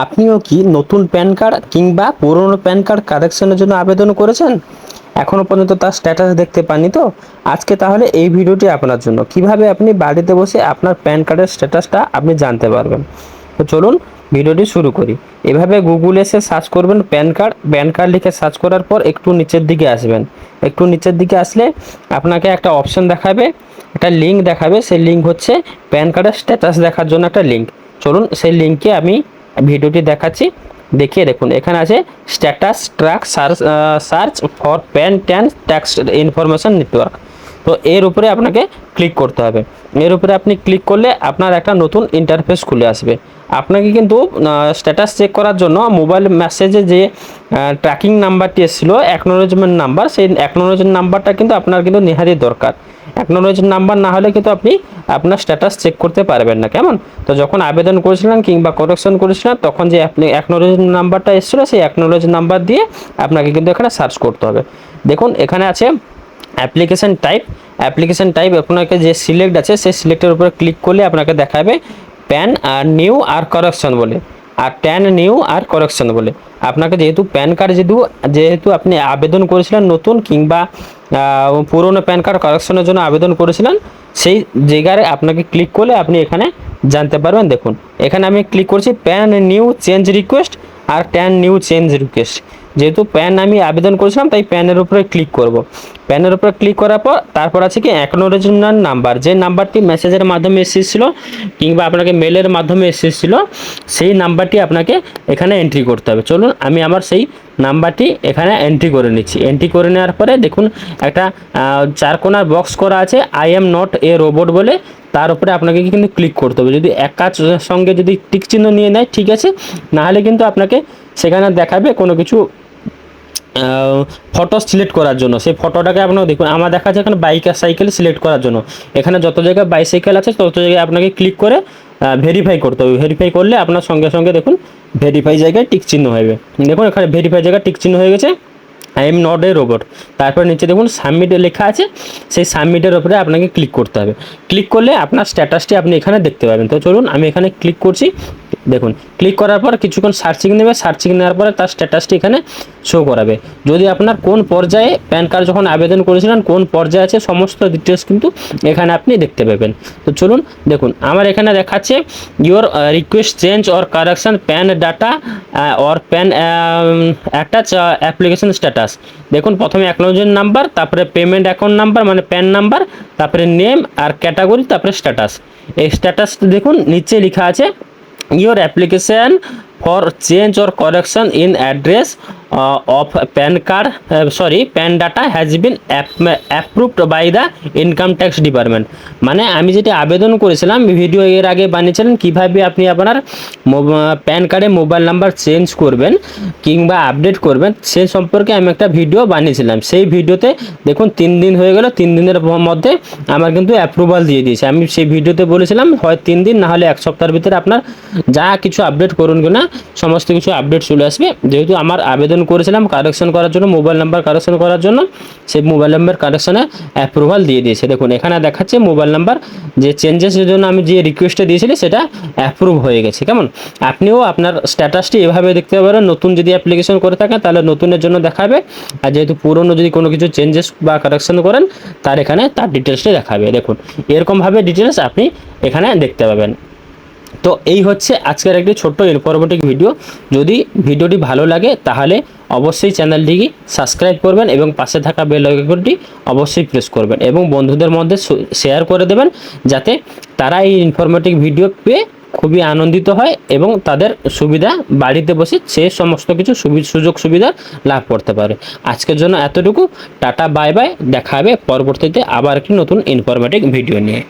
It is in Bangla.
আপনিও কি নতুন প্যান কার্ড কিংবা পুরনো প্যান কার্ড কারেকশনের জন্য আবেদন করেছেন? এখনো পর্যন্ত তার স্ট্যাটাস দেখতে পাননি তো? আজকে তাহলে এই ভিডিওটি আপনার জন্য, কিভাবে আপনি বাড়িতে বসে আপনার প্যান কার্ডের স্ট্যাটাসটা আপনি জানতে পারবেন। তো চলুন ভিডিওটি শুরু করি। এভাবে গুগলে এসে সার্চ করবেন প্যান কার্ড লিখে সার্চ করার পর একটু নিচের দিকে আসবেন। একটু নিচের দিকে আসলে আপনাকে একটা অপশন দেখাবে, একটা লিঙ্ক দেখাবে। সেই লিঙ্ক হচ্ছে প্যান কার্ডের স্ট্যাটাস দেখার জন্য একটা লিঙ্ক। চলুন সেই লিঙ্কে আমি ভিডিওটি দেখাচ্ছি, দেখিয়ে দেখুন। এখানে আছে status track search for pan tax information network. তো এর উপরে আপনাকে ক্লিক করতে হবে। এর উপরে আপনি ক্লিক করলে আপনার একটা নতুন ইন্টারফেস খুলে আসবে। আপনাকে কিন্তু স্ট্যাটাস চেক করার জন্য মোবাইল মেসেজে যে ট্র্যাকিং নাম্বারটি এসেছিলো, অ্যাকনোলেজমেন্ট নাম্বার, সেই অ্যাকনোলেজমেন্ট নাম্বারটা কিন্তু আপনার কিন্তু নেহাতি দরকার। অ্যাকনোলেজমেন্ট নাম্বার না হলে কিন্তু আপনি আপনার স্ট্যাটাস চেক করতে পারবেন না। কেমন? তো যখন আবেদন করেছিলেন কিংবা কারেকশন করেছিলেন, তখন যে অ্যাকনোলেজমেন্ট নাম্বারটা এসেছিলো, সেই অ্যাকনোলেজমেন্ট নাম্বার দিয়ে আপনাকে কিন্তু এখানে সার্চ করতে হবে। দেখুন এখানে আছে অ্যাপ্লিকেশন টাইপ। অ্যাপ্লিকেশন টাইপ আপনাকে যে সিলেক্ট আছে, সেই সিলেক্টের উপরে ক্লিক করলে আপনাকে দেখাবে প্যান আর নিউ আর কারেকশন বলে, আর ট্যান নিউ আর কারেকশন বলে। আপনাকে যেহেতু প্যান কার্ড যেহেতু আপনি আবেদন করেছিলেন নতুন কিংবা পুরনো প্যান কার্ড কারেকশনের জন্য আবেদন করেছিলেন, সেই জায়গায় আপনাকে ক্লিক করলে আপনি এখানে জানতে পারবেন। দেখুন এখানে আমি ক্লিক করছি প্যান নিউ চেঞ্জ রিকোয়েস্ট আর ট্যান নিউ চেঞ্জ রিকোয়েস্ট। যেহেতু প্যান আমি আবেদন করেছিলাম, তাই প্যানের উপরে ক্লিক করব। প্যানের উপরে ক্লিক করার পর তারপর আছে কি অ্যাকনোলেজমেন্ট নাম্বার, যে নাম্বারটি মেসেজের মাধ্যমে এসেছিল কিংবা আপনাকে মেলের মাধ্যমে এসেছিল, সেই নাম্বারটি আপনাকে এখানে এন্ট্রি করতে হবে। চলুন আমি আমার সেই নাম্বারটি এখানে এন্ট্রি করে নিচ্ছি। এন্ট্রি করে নেওয়ার পরে দেখুন একটা চারকোনার বক্স করা আছে, I am not a robot বলে। তার উপরে আপনাকে কিন্তু ক্লিক করতে হবে। যদি এক কাজ সঙ্গে যদি টিক চিহ্ন নিয়ে নেয় ঠিক আছে, নাহলে কিন্তু আপনাকে সেখানে দেখাবে কোনো কিছু ফটো সিলেক্ট করার জন্য। সেই ফটোটাকে আপনারা দেখুন, আমার দেখা যাচ্ছে এখানে বাইক আর সাইকেল সিলেক্ট করার জন্য। এখানে যত জায়গায় বাইসাইকেল আছে তত জায়গায় আপনাকে ক্লিক করে ভেরিফাই করতে হবে। ভেরিফাই করলে আপনার সঙ্গে সঙ্গে দেখুন ভেরিফাই জায়গায় টিক চিহ্ন হবে। দেখুন এখানে ভেরিফাই জায়গায় টিক চিহ্ন হয়ে গেছে, I am not a robot. তারপর নিচে দেখুন সাবমিট লেখা আছে, সেই সাবমিটের উপরে আপনাকে ক্লিক করতে হবে। ক্লিক করলে আপনার স্ট্যাটাসটি আপনি এখানে দেখতে পাবেন। তো চলুন আমি এখানে ক্লিক করছি। দেখুন ক্লিক করার পর কিছুক্ষণ সার্চিং নেবে, সার্চিং নেওয়ার পরে তার স্ট্যাটাসটি এখানে শো করাবে। যদি আপনার কোন পর্যায়ে প্যান কার্ড যখন আবেদন করেছিলেন কোন পর্যায়ে আছে, সমস্ত ডিটেলস কিন্তু এখানে আপনি দেখতে পাবেন। তো চলুন দেখুন আমার এখানে দেখাচ্ছে your request change or correction pan data or pan attach application status. দেখুন প্রথমে অ্যাকনোলেজমেন্ট নাম্বার, তারপরে পেমেন্ট অ্যাকাউন্ট নাম্বার মানে প্যান নাম্বার, তারপরে নেম আর ক্যাটাগরি, তারপরে স্ট্যাটাস। এই স্ট্যাটাস দেখুন নিচে লেখা আছে your application for change or correction in address of pan card pan data has been approved by the income tax department। মানে আমি যেটা আবেদন করেছিলাম, ভিডিও এর আগে বানিয়েছিলেন কিভাবে আপনি আপনার প্যান কার্ডে মোবাইল নাম্বার চেঞ্জ করবেন কিংবা আপডেট করবেন, সে সম্পর্কে আমি একটা ভিডিও বানিয়েছিলাম। সেই ভিডিওতে দেখুন 3 দিন হয়ে গেল, 3 দিনের মধ্যে আমার কিন্তু অ্যাপ্রুভাল দিয়ে দিয়েছে। আমি সেই ভিডিওতে বলেছিলাম হয় 3 দিন না হলে 1 সপ্তাহের ভিতরে আপনার যা কিছু আপডেট করুন কিনা সমস্ত কিছু আপডেট চলে আসবে। যেহেতু আমার আবেদন করেছিলাম কারেকশন করার জন্য, মোবাইল নাম্বার কারেকশন করার জন্য, সেই মোবাইল নাম্বার কারেকশনে অ্যাপ্রুভাল দিয়ে দিয়েছে। দেখুন এখানে দেখাচ্ছে মোবাইল নাম্বার যে চেঞ্জেসের জন্য আমি যে রিকোয়েস্টটা দিয়েছিলি সেটা অ্যাপ্রুভ হয়ে গেছে। কেমন? আপনিও আপনার স্ট্যাটাসটি এভাবে দেখতে পারেন। নতুন যদি অ্যাপ্লিকেশন করে থাকেন তাহলে নতুনের জন্য দেখাবে, আর যেহেতু পুরনো যদি কোনো কিছু চেঞ্জেস বা কারেকশন করেন তার এখানে তার ডিটেলসটি দেখাবে। দেখুন এরকমভাবে ডিটেলস আপনি এখানে দেখতে পাবেন। তো এই হচ্ছে আজকের একটি ছোট্ট ইনফরমেটিভ ভিডিও। যদি ভিডিওটি ভালো লাগে তাহলে অবশ্যই চ্যানেলটিকে সাবস্ক্রাইব করবেন এবং পাশে থাকা বেল আইকনটি অবশ্যই প্রেস করবেন এবং বন্ধুদের মধ্যে শেয়ার করে দেবেন, যাতে তারা এই ইনফরমেটিভ ভিডিও পেয়ে খুবই আনন্দিত হয় এবং তাদের সুবিধা বাড়িতে বসে সে সমস্ত কিছু সুযোগ সুবিধা লাভ করতে পারে। আজকের জন্য এতটুকু। টাটা বাই বাই, দেখা হবে পরবর্তীতে আবার একটি নতুন ইনফরমেটিভ ভিডিও নিয়ে।